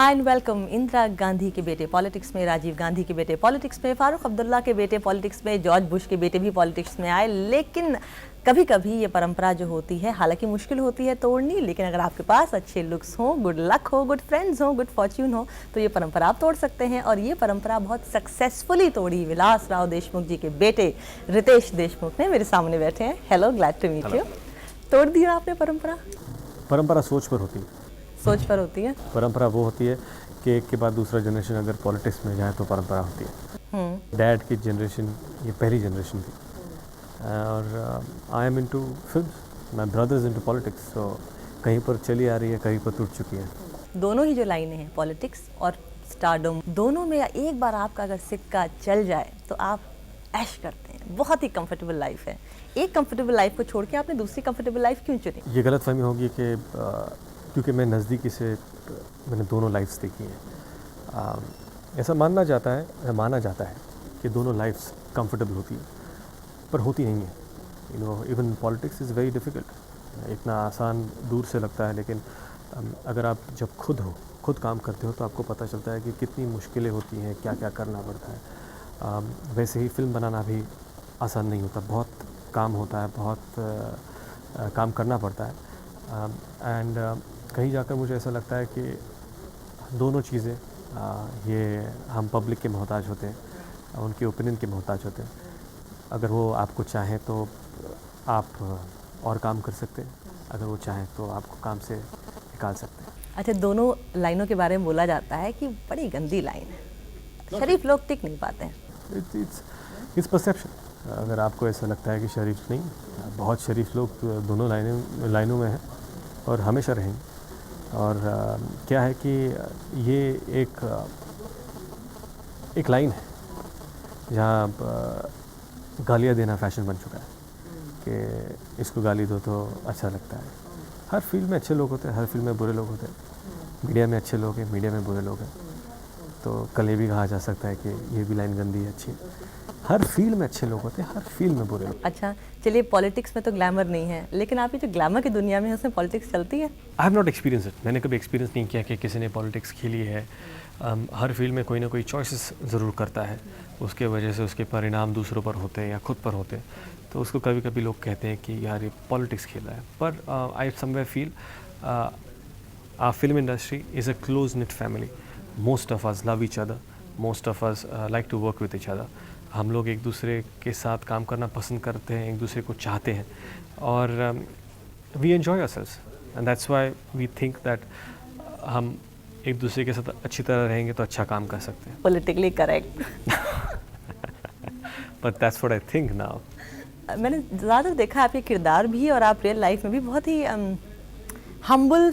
Hi and welcome. Indira Gandhi के बेटे politics में, राजीव गांधी के बेटे पॉलिटिक्स में, फारूक अब्दुल्ला के बेटे पॉलिटिक्स में, जॉर्ज बुश के बेटे भी पॉलिटिक्स में आए। लेकिन कभी कभी ये परंपरा जो होती है, हालांकि मुश्किल होती है तोड़नी, लेकिन अगर आपके पास अच्छे लुक्स हो, गुड लक हो, गुड फ्रेंड्स हो, गुड फॉर्च्यून हो, तो ये परंपरा आप तोड़ सकते हैं। और ये परंपरा बहुत सक्सेसफुली तोड़ी विलास राव देशमुख जी के बेटे रितेश देशमुख ने। मेरे सामने बैठे हैं। Hello, glad to meet you. तोड़ दिया आपने परंपरा। परंपरा सोच पर होती है। सोच पर होती है। परंपरा वो होती है कि एक के बाद दूसरा जनरेशन अगर पॉलिटिक्स में जाए तो परंपरा होती है। डैड की जनरेशन ये पहली जनरेशन थी और I am into film, my brother is into politics, तो कहीं पर चली आ रही है, कहीं पर टूट चुकी है। दोनों ही जो लाइनें हैं, पॉलिटिक्स और स्टारडम, दोनों में एक बार आपका अगर सिक्का चल जाए तो आप ऐश करते हैं। बहुत ही कंफर्टेबल लाइफ है। एक कंफर्टेबल लाइफ को छोड़ के आपने दूसरी कंफर्टेबल लाइफ क्यों चुनी? ये गलतफहमी होगी कि क्योंकि मैं नज़दीकी से मैंने दोनों लाइफ्स देखी हैं। ऐसा माना जाता है कि दोनों लाइफ्स कंफर्टेबल होती हैं, पर होती नहीं है। You know, even politics is very difficult. इतना आसान दूर से लगता है, लेकिन अगर आप जब खुद काम करते हो तो आपको पता चलता है कि कितनी मुश्किलें होती हैं, क्या क्या करना पड़ता है। वैसे ही फिल्म बनाना भी आसान नहीं होता, बहुत काम होता है, बहुत काम करना पड़ता है। एंड कहीं जाकर मुझे ऐसा लगता है कि दोनों चीज़ें, ये हम पब्लिक के मोहताज होते हैं, उनके ओपिनियन के मोहताज होते हैं। अगर वो आपको चाहें तो आप और काम कर सकते हैं, अगर वो चाहें तो आपको काम से निकाल सकते हैं। अच्छा, दोनों लाइनों के बारे में बोला जाता है कि बड़ी गंदी लाइन है, शरीफ लोग टिक नहीं पाते हैं। It's perception. अगर आपको ऐसा लगता है कि शरीफ नहीं, बहुत शरीफ लोग दोनों लाइनों में हैं और हमेशा रहेंगे। और क्या है कि ये एक लाइन है जहाँ गालियाँ देना फैशन बन चुका है कि इसको गाली दो तो अच्छा लगता है। हर फील्ड में अच्छे लोग होते हैं, हर फील्ड में बुरे लोग होते हैं। मीडिया में अच्छे लोग हैं, मीडिया में बुरे लोग हैं। तो कल ये भी कहा जा सकता है कि ये भी लाइन गंदी है, अच्छी है। हर फील्ड में अच्छे लोग होते हैं, हर फील्ड में बुरे लोग। अच्छा, चलिए, पॉलिटिक्स में तो ग्लैमर नहीं है, लेकिन आप ये जो ग्लैमर की दुनिया में है उसमें पॉलिटिक्स चलती है? I have not experience it. मैंने कभी एक्सपीरियंस नहीं किया कि किसी ने पॉलिटिक्स खेली है। हर फील्ड में कोई ना कोई चॉइसेस ज़रूर करता है, उसके वजह से उसके परिणाम दूसरों पर होते हैं या खुद पर होते हैं। तो उसको कभी कभी लोग कहते हैं कि यार ये पॉलिटिक्स खेला है। पर I somewhere feel our film industry is a close-knit family. Most of us love each other. Most of us like to work with each other. हम लोग एक दूसरे के साथ काम करना पसंद करते हैं, एक दूसरे को चाहते हैं और we enjoy ourselves and that's why we think that हम एक दूसरे के साथ अच्छी तरह रहेंगे तो अच्छा काम कर सकते हैं। Politically correct. But that's what I think now. मैंने ज़्यादातर देखा आपके किरदार भी और आप रियल लाइफ में भी बहुत ही हम्बल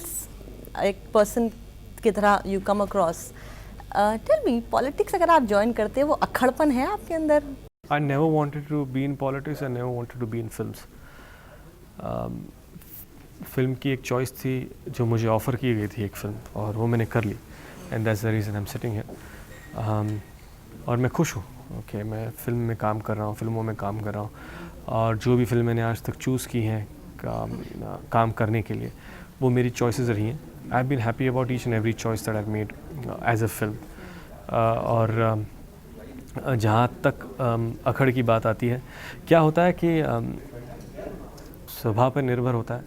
एक पर्सन की तरह you come across. Tell me, politics अगर आप ज्वाइन करते हैं, वो अक्खड़पन है आपके अंदर? I never wanted to be in politics. I never wanted to be in films. Film की एक चॉइस थी जो मुझे ऑफ़र की गई थी, एक फ़िल्म, और वो मैंने कर ली। And that's the reason I am sitting here. और मैं खुश हूँ। ओके, मैं फ़िल्म में काम कर रहा हूँ, फिल्मों में काम कर रहा हूँ, और जो भी फिल्म मैंने आज तक चूज़ की हैं काम करने के लिए, वो मेरी चॉइसेस रही हैं। I have been happy about each and every choice that I have made as a film. और जहाँ तक अखड़ की बात आती है, क्या होता है कि स्वभाव पर निर्भर होता है,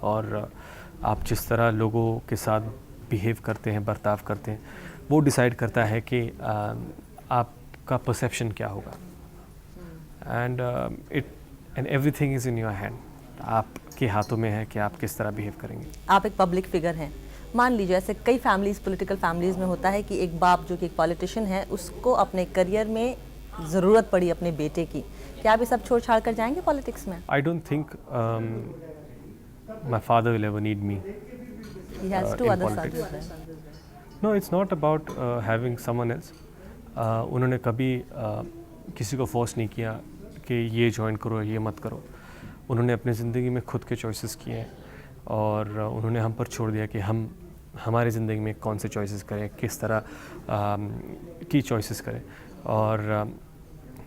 और आप जिस तरह लोगों के साथ बिहेव करते हैं, बर्ताव करते हैं, वो डिसाइड करता है कि आपका परसेप्शन क्या होगा। And everything is in your hand. आपके हाथों में है कि आप किस तरह बिहेव करेंगे। आप एक पब्लिक फिगर हैं। मान लीजिए ऐसे कई फैमिलीज, पॉलिटिकल फैमिलीज़ में होता है कि एक बाप जो कि एक पॉलिटिशियन है, उसको अपने करियर में ज़रूरत पड़ी अपने बेटे की। क्या आप ये सब छोड़ छाड़ कर जाएंगे पॉलिटिक्स में? I don't think my father will ever need me. He has two other sons. No, it's not about having someone else. उन्होंने कभी किसी को फोर्स नहीं किया कि ये ज्वाइन करो, ये मत करो। उन्होंने अपनी ज़िंदगी में खुद के चॉइसेस किए हैं, और उन्होंने हम पर छोड़ दिया कि हम हमारी ज़िंदगी में कौन से चॉइसेस करें, किस तरह की चॉइसेस करें। और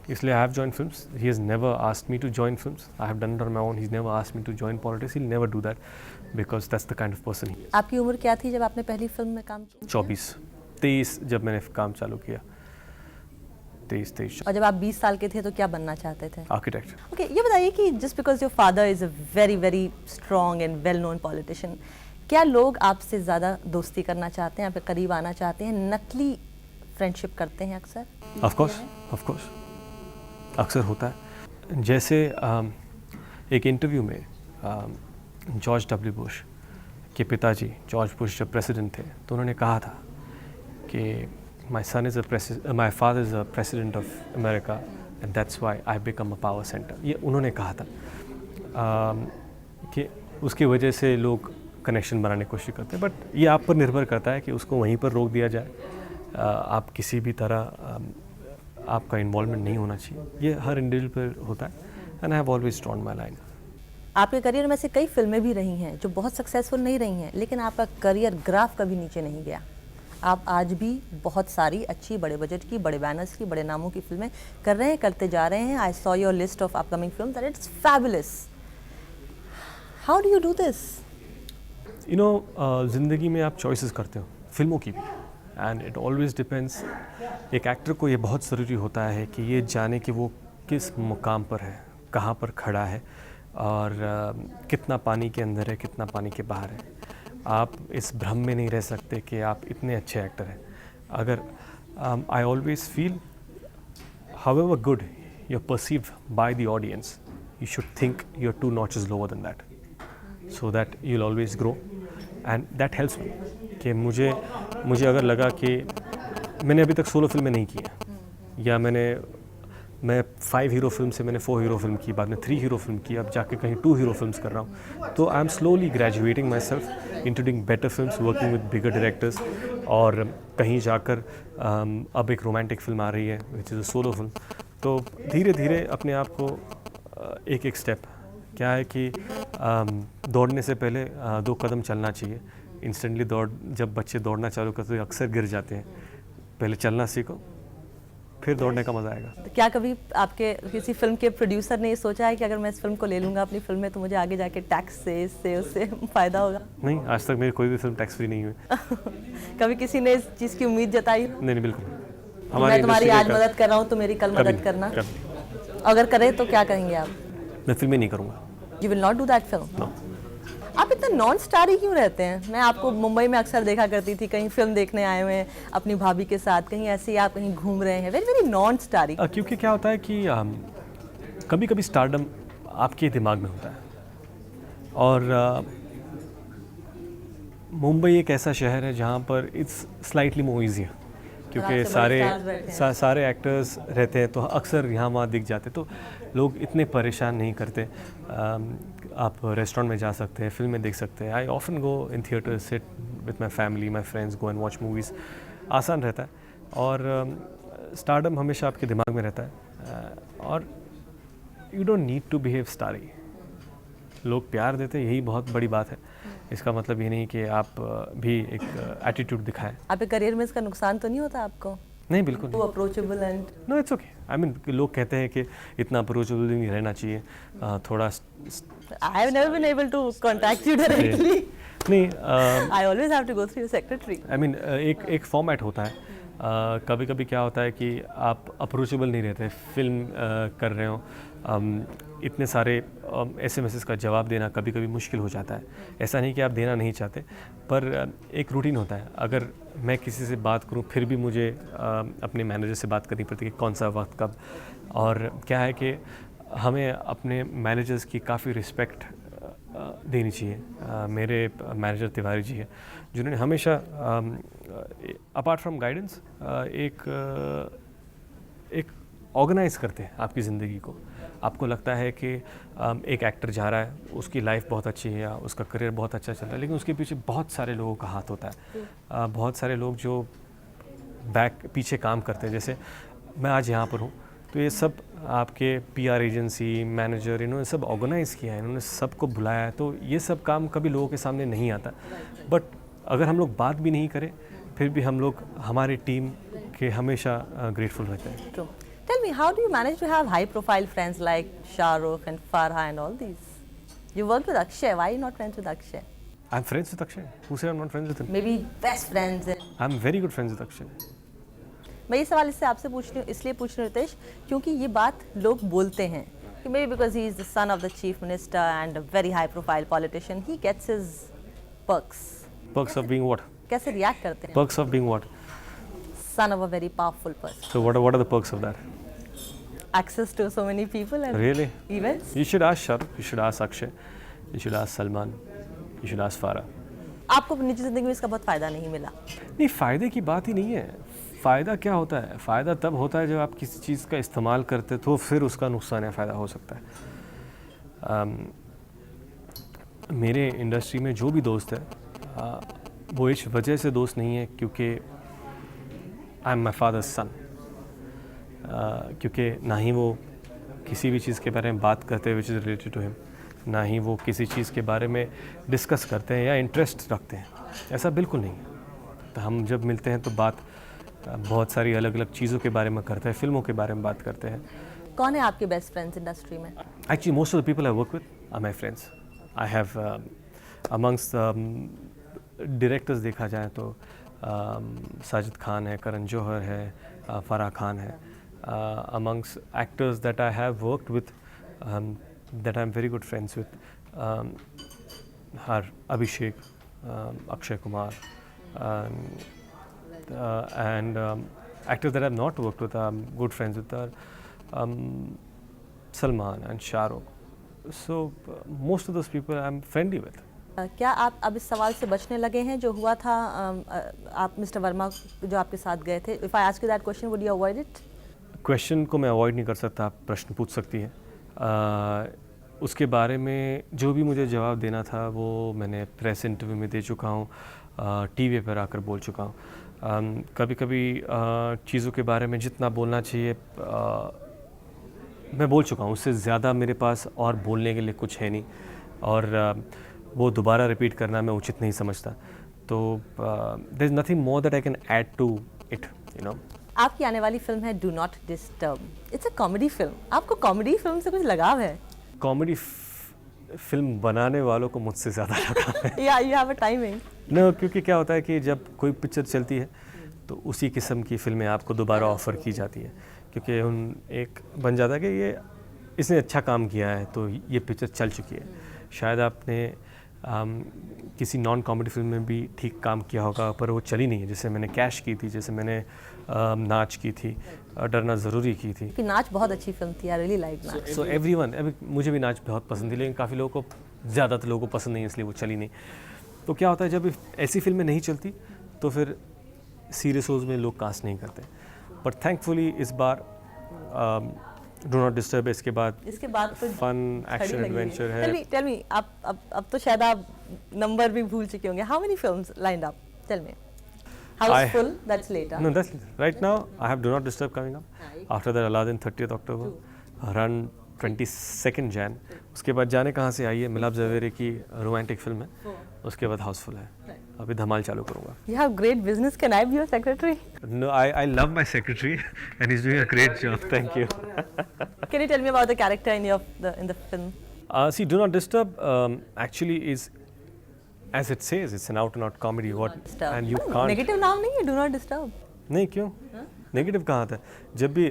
इसलिए I have join films. He has never asked me to join films. I have done it on my own. He has never asked me to join politics. He will never do that because that's the kind of person he. आपकी उम्र क्या थी जब आपने पहली film में काम किया? 23 जब मैंने काम चालू किया. 23 और जब आप 20 साल के थे तो क्या बनना चाहते थे? आर्किटेक्ट. ओके, ये बताइए कि just because your father is a very very strong and well known politician, क्या लोग आपसे ज़्यादा दोस्ती करना चाहते हैं, आपके करीब आना चाहते हैं, नकली फ्रेंडशिप करते हैं अक्सर? ऑफ कोर्स अक्सर होता है. जैसे एक इंटरव्यू में जॉर्ज डब्ल्यू बुश के पिताजी जॉर्ज बुश जब प्रेसिडेंट थे तो उन्होंने कहा था कि my father is a president of America and that's why I become a power center. ये उन्होंने कहा था कि उसकी वजह से लोग कनेक्शन बनाने की कोशिश करते हैं. बट ये आप पर निर्भर करता है कि उसको वहीं पर रोक दिया जाए. आप किसी भी तरह आपका इन्वॉल्वमेंट नहीं होना चाहिए. ये हर इंडिविजुअल पर होता है. And I have always drawn my line. आपके करियर में से कई फिल्में भी रही हैं जो बहुत सक्सेसफुल नहीं रही हैं, लेकिन आपका करियर ग्राफ कभी नीचे नहीं गया. आप आज भी बहुत सारी अच्छी बड़े बजट की, बड़े बैनर्स की, बड़े नामों की फिल्में कर रहे हैं, करते जा रहे हैं. I saw your list of upcoming films and it's fabulous. How do you do this? You know, ज़िंदगी में आप चॉइसेस करते हो, फिल्मों की भी. And it always depends. एक एक्टर को ये बहुत ज़रूरी होता है कि ये जाने कि वो किस मुकाम पर है, कहाँ पर खड़ा है और कितना पानी के अंदर है, कितना पानी के बाहर है. आप इस भ्रम में नहीं रह सकते कि आप इतने अच्छे एक्टर हैं. अगर I always feel however good you're perceived by the audience, you should think you're 2 notches lower than that, so that you'll always grow. And that helps me कि मुझे अगर लगा कि मैंने अभी तक सोलो फिल्में नहीं की हैं या मैं 5 हीरो फिल्म से मैंने 4 हीरो फिल्म की, बाद में 3 हीरो फिल्म की, अब जाके कहीं 2 हीरो फिल्म्स कर रहा हूँ. तो I am slowly graduating my self into doing better films, working with bigger directors. और कहीं जाकर अब एक रोमांटिक फिल्म आ रही है which is a solo film. तो धीरे धीरे अपने आप को एक स्टेप, क्या है कि दौड़ने से पहले 2 कदम चलना चाहिए. इंस्टेंटली जब बच्चे दौड़ना चालू करते हैं अक्सर गिर जाते हैं. पहले चलना सीखो, फिर दौड़ने का मज़ा आएगा. तो क्या कभी आपके किसी फिल्म के प्रोड्यूसर ने ये सोचा है कि अगर मैं इस फिल्म को ले लूँगा अपनी फिल्म में तो मुझे आगे जाके टैक्स से, इससे उससे फ़ायदा होगा? नहीं, आज तक मेरी कोई भी फिल्म टैक्स फ्री नहीं हुई. कभी किसी ने इस चीज़ की उम्मीद जताई? नहीं, बिल्कुल. मैं तुम्हारी आज मदद कर रहा हूँ तो मेरी कल मदद करना. अगर करें तो क्या करेंगे आप? मैं फिल्में नहीं करूँगा. You will not do that film? No. आप इतना नॉन स्टार ही क्यों रहते हैं? मैं आपको मुंबई में अक्सर देखा करती थी, कहीं फिल्म देखने आए हुए हैं अपनी भाभी के साथ, कहीं ऐसे ही आप कहीं घूम रहे हैं, वेरी वेरी नॉन स्टार. क्योंकि क्या होता है कि कभी कभी स्टारडम आपके दिमाग में होता है. और मुंबई एक ऐसा शहर है जहाँ पर इट्स स्लाइटली मोर ईजियर, क्योंकि सारे एक्टर्स रहते हैं तो अक्सर यहाँ वहाँ दिख जाते. तो लोग इतने परेशान नहीं करते. आप रेस्टोरेंट में जा सकते हैं, फिल्में देख सकते हैं. I often go in theatre, sit with my family, my friends, go and watch movies. आसान रहता है. और स्टारडम हमेशा आपके दिमाग में रहता है. और you don't need to behave starry. लोग प्यार देते हैं, यही बहुत बड़ी बात है. इसका मतलब ये नहीं कि आप भी एक एटीट्यूड दिखाएं. आपके करियर में इसका नुकसान तो नहीं होता आपको? नहीं, बिल्कुल नहीं. Approachable and no, it's okay. I mean लोग कहते हैं कि इतना अप्रोचेबल नहीं रहना चाहिए, थोड़ा. I have never been able to contact you directly. नहीं, I always have to go through your secretary. I mean एक फॉर्मेट होता है. कभी कभी क्या होता है कि आप अप्रोचेबल नहीं रहते. फिल्म कर रहे हो, इतने सारे SMS का जवाब देना कभी कभी मुश्किल हो जाता है. ऐसा नहीं कि आप देना नहीं चाहते, पर एक रूटीन होता है. अगर मैं किसी से बात करूं फिर भी मुझे अपने मैनेजर से बात करनी पड़ती है कि कौन सा वक्त कब. और क्या है कि हमें अपने मैनेजर्स की काफ़ी रिस्पेक्ट देनी चाहिए. मेरे मैनेजर तिवारी जी हैं जिन्होंने हमेशा अपार्ट फ्रॉम गाइडेंस एक ऑर्गेनाइज करते हैं आपकी ज़िंदगी को. आपको लगता है कि एक एक्टर जा रहा है, उसकी लाइफ बहुत अच्छी है या उसका करियर बहुत अच्छा चल रहा है, लेकिन उसके पीछे बहुत सारे लोगों का हाथ होता है. बहुत सारे लोग जो पीछे काम करते हैं. जैसे मैं आज यहाँ पर हूँ तो ये सब आपके PR एजेंसी, मैनेजर, इन्होंने सब ऑर्गेनाइज़ किया है, इन्होंने सबको बुलाया है. तो ये सब काम कभी लोगों के सामने नहीं आता. बट अगर हम लोग बात भी नहीं करें फिर भी हम लोग हमारी टीम के हमेशा ग्रेटफुल रहते हैं. Tell me, how do you manage to have high-profile friends like Shah Rukh and Farha and all these? You worked with Akshay. Why are you not friends with Akshay? I'm friends with Akshay. Who said I'm not friends with him? Maybe best friends. I'm very good friends with Akshay. मैं ये सवाल इससे आपसे पूछ रही हूँ, इसलिए पूछ रही हूँ रितेश, क्योंकि ये बात लोग बोलते हैं कि maybe because he is the son of the chief minister and a very high-profile politician, he gets his perks. Perks of being what? कैसे react करते हैं? Perks of being what? Son of a very powerful person. So what are the perks of that? Access to so many people and Really? events. You should ask Shah Rukh, you should ask Akshay, you should ask Salman, you should ask Farah. आपको निजी जिंदगी में इसका बहुत फायदा नहीं मिला. नहीं, फ़ायदे की बात ही नहीं है. फ़ायदा क्या होता है? फ़ायदा तब होता है जब आप किसी चीज़ का इस्तेमाल करते तो फिर उसका नुकसान या फ़ायदा हो सकता है. मेरे इंडस्ट्री में जो भी दोस्त है वो इस वजह से दोस्त नहीं है क्योंकि आई एम माई फादर्स सन. क्योंकि ना ही वो किसी भी चीज़ के बारे में बात करते हैं which is related to him, ना ही वो किसी चीज़ के बारे में डिस्कस करते हैं या इंटरेस्ट रखते हैं. ऐसा बिल्कुल नहीं है. तो हम जब मिलते हैं तो बात बहुत सारी अलग अलग चीज़ों के बारे में करते हैं, फिल्मों के बारे में बात करते हैं. कौन है आपके बेस्ट फ्रेंड्स इंडस्ट्री में? Actually, most of the people I work with are my friends. I have amongst directors देखा जाए तो साजिद खान है, करण जौहर है, फराह खान है. Amongst actors that I have worked with, that I'm very good friends with, are Abhishek, Akshay Kumar, and actors that I've not worked with, I'm good friends with are Salman and Shah Rukh. So most of those people I'm friendly with. क्या आप अब इस सवाल से बचने लगे हैं जो हुआ था? आप मिस्टर वर्मा जो आपके साथ गए थे, if I ask you that question would you avoid it? Question को मैं अवॉइड नहीं कर सकता. आप प्रश्न पूछ सकती हैं. उसके बारे में जो भी मुझे जवाब देना था वो मैंने प्रेस इंटरव्यू में दे चुका हूँ, टीवी पर आकर बोल चुका हूँ. कभी कभी चीज़ों के बारे में जितना बोलना चाहिए मैं बोल चुका हूँ. उससे ज़्यादा मेरे पास और बोलने के लिए कुछ है नहीं और वो दोबारा रिपीट करना मैं उचित नहीं समझता. तो there is nothing more that I can add to it, you know. आपकी आने वाली फिल्म है do not disturb. It's a comedy film. आपको कॉमेडी फिल्म से कुछ लगाव है? कॉमेडी फिल्म बनाने वालों को मुझसे ज़्यादा लगाव है. या you have a timing. No, क्योंकि क्या होता है कि जब कोई पिक्चर चलती है तो उसी किस्म की फिल्में आपको दोबारा ऑफ़र की जाती है क्योंकि उन एक बन जाता है कि ये इसने अच्छा काम किया है तो ये पिक्चर चल चुकी है. शायद आपने किसी नॉन कॉमेडी फिल्म में भी ठीक काम किया होगा पर वो चली नहीं है. जैसे मैंने कैश की थी, जैसे मैंने नाच की थी, डरना ज़रूरी की थी. कि नाच बहुत अच्छी फिल्म थी. आई रियली लाइक नाच. सो एवरीवन, मुझे भी नाच बहुत पसंद थी लेकिन काफ़ी लोगों को, ज़्यादातर लोगों को पसंद नहीं इसलिए वो चली नहीं. तो क्या होता है जब ऐसी फिल्में नहीं चलती तो फिर सीरियस रोल्स में लोग कास्ट नहीं करते. बट थैंकफुली इस बार डू नॉट डिस्टर्ब इसके बाद तो फन एक्शन एडवेंचर है. टेल मी आप अब तो शायद आप नंबर भी भूल चुके होंगे. How many films lined up? Tell me. Houseful, that's later. No, that's right now. I have Do Not Disturb coming up. After that, Aladdin 30th October. Run 22nd Jan. उसके बाद जाने कहाँ से आई है, मिलाप ज़वेरी की रोमांटिक फिल्म है. उसके बाद हाउसफुल है. अभी धमाल चालू करूँगा. You have great business. Can I be your secretary? No, I love my secretary and he's doing a great job. Thank you. Can you tell me about the character in the film? See, Do Not Disturb actually is, as it says, it's an out and out comedy. What and you can't. Negative नाम नहीं है. Do not disturb. नहीं, क्यों? Negative कहाँ था? जब भी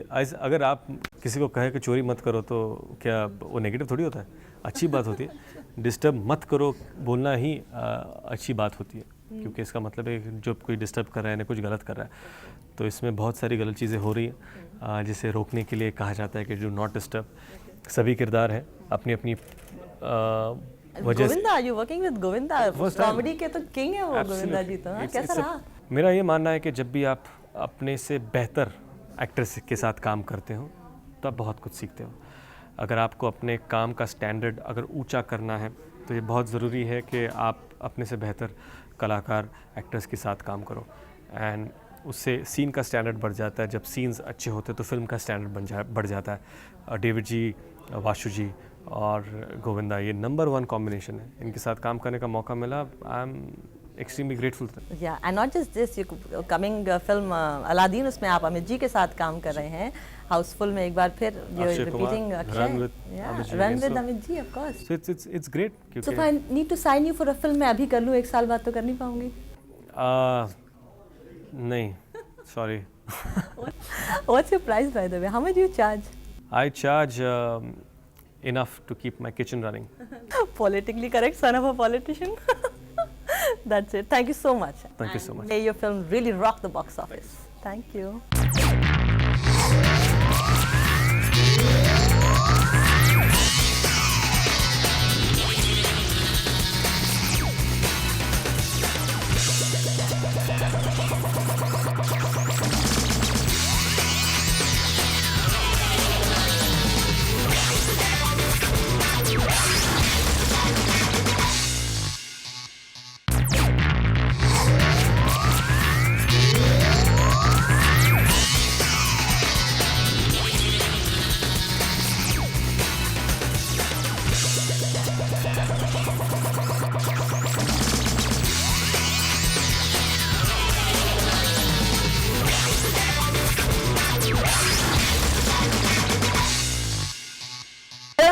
अगर आप किसी को कहे कि चोरी मत करो तो क्या वो नेगेटिव थोड़ी होता है? अच्छी बात होती है. डिस्टर्ब मत करो बोलना ही अच्छी बात होती है क्योंकि इसका मतलब है कि जब कोई डिस्टर्ब कर रहा है ना कुछ गलत कर रहा है तो इसमें बहुत सारी गलत चीज़ें हो रही हैं जिसे रोकने के लिए कहा जाता है कि डू नॉट डिस्टर्ब. सभी किरदार हैं अपनी अपनी वजह से. Govinda, you working with Govinda? Comedy के तो किंग है वो गोविंदा जी. तो कैसा रहा? मेरा ये मानना है कि जब भी आप अपने से बेहतर एक्ट्रेस के साथ काम करते हो तो आप बहुत कुछ सीखते हो. अगर आपको अपने काम का स्टैंडर्ड अगर ऊंचा करना है तो ये बहुत ज़रूरी है कि आप अपने से बेहतर कलाकार एक्टर्स के साथ काम करो. एंड उससे सीन का स्टैंडर्ड बढ़ जाता है. जब सीन्स अच्छे होते हैं तो फिल्म का स्टैंडर्ड बढ़ जाता है. डेविड जी, वाशु जी और गोविंदा ये नंबर 1 कॉम्बिनेशन है. इनके साथ काम करने का मौका मिला. I am extremely grateful to them. Yeah, and not just this, you coming film Aladdin, उसमें आप अमित जी के साथ काम कर रहे हैं. हाउसफुल में एक बार फिर you're Akshay Kumar, repeating Run with yeah, Amit Ji Run again, with so- Amit Ji, of course. So it's great. So क्योंकि if I need to sign you for a film, मैं अभी कर लूँ, एक साल बाद तो कर नहीं पाऊंगी. नहीं, sorry. What's your price, by the way? How much do you charge? I charge enough to keep my kitchen running. Politically correct son of a politician. That's it. Thank you so much. Thank you so much. May your film really rock the box office. Thank you.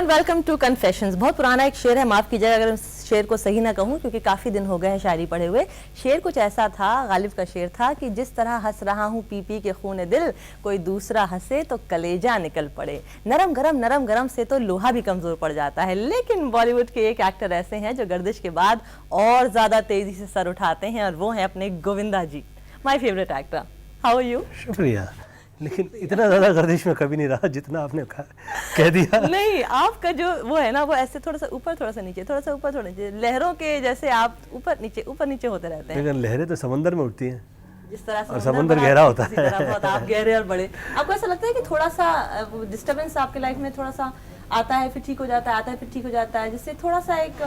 Welcome to confessions. बहुत पुराना एक शेर है, माफ़ कीजिएगा अगर इस शेर को सही ना कहूँ क्योंकि काफ़ी दिन हो गए हैं शायरी पढ़े हुए. शेर कुछ ऐसा था, गालिब का शेर था कि जिस तरह हंस रहा हूँ पी पी के खून दिल, कोई दूसरा हंसे तो कलेजा निकल पड़े. नरम गरम से तो लोहा भी कमज़ोर पड़ जाता है. लेकिन बॉलीवुड के एक एक्टर ऐसे हैं जो गर्दिश के बाद और ज़्यादा तेज़ी से सर उठाते हैं और वो हैं अपने Govinda ji. My favourite actor. How are you? शुक्रिया, लेकिन इतना ज़्यादा गर्दिश में कभी नहीं रहा जितना आपने कह दिया. नहीं, आपका जो वो है ना, वो ऐसे थोड़ा सा ऊपर थोड़ा सा नीचे, थोड़ा सा ऊपर थोड़ा नीचे, लहरों के जैसे आप ऊपर नीचे होते रहते हैं. लेकिन लहरें तो समंदर में उठती हैं जिस तरह और समंदर गहरा होता है. बहुत आप गहरे और बड़े. आपको ऐसा लगता है कि थोड़ा सा डिस्टर्बेंस आपके लाइफ में थोड़ा सा आता है फिर ठीक हो जाता है, आता है फिर ठीक हो जाता है, जिससे थोड़ा सा एक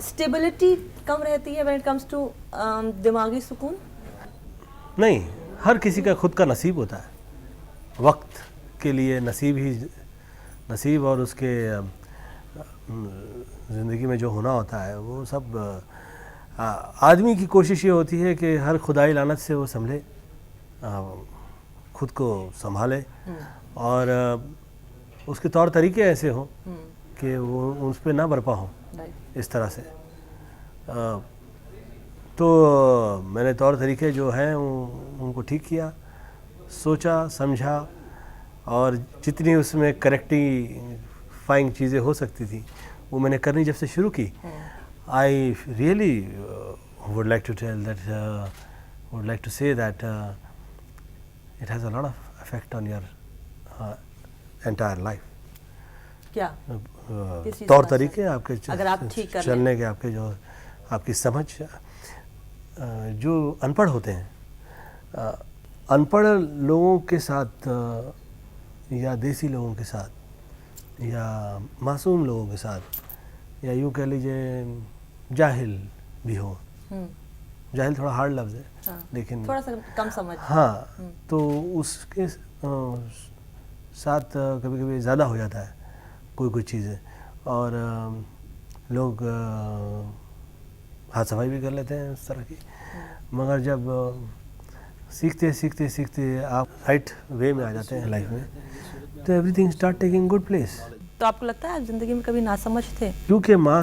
स्टेबिलिटी कम रहती है व्हेन इट कम्स टू दिमागी सुकून? नहीं, हर किसी का खुद का नसीब होता है. वक्त के लिए नसीब और उसके ज़िंदगी में जो होना होता है वो सब आदमी की कोशिश ये होती है कि हर खुदाई लानत से वो संभले, खुद को संभाले और उसके तौर तरीके ऐसे हों कि वो उस पर ना बरपा हो इस तरह से. तो मैंने तौर तरीके जो हैं उनको ठीक किया, सोचा समझा और जितनी उसमें करेक्टिफाइंग चीज़ें हो सकती थी वो मैंने करनी जब से शुरू की. I really would like to say that it has a lot of effect on your entire life. क्या तौर तरीके आपके अगर आप ठीक कर चलने के, आपके जो आपकी समझ, जो अनपढ़ होते हैं, अनपढ़ लोगों के साथ या देसी लोगों के साथ या मासूम लोगों के साथ या यूँ कह लीजिए जाहिल भी हो. जाहिल थोड़ा हार्ड लफ्ज़ है. हाँ, लेकिन थोड़ा सा कम समझ. हाँ, तो उसके साथ कभी कभी ज़्यादा हो जाता है कोई चीज़ें और लोग हाथ सफाई भी कर लेते हैं उस तरह की. मगर जब सीखते आप राइट वे में आ जाते हैं लाइफ में तो everything start taking good place. तो आपको लगता है आप जिंदगी में कभी नासमझ थे? क्योंकि माँ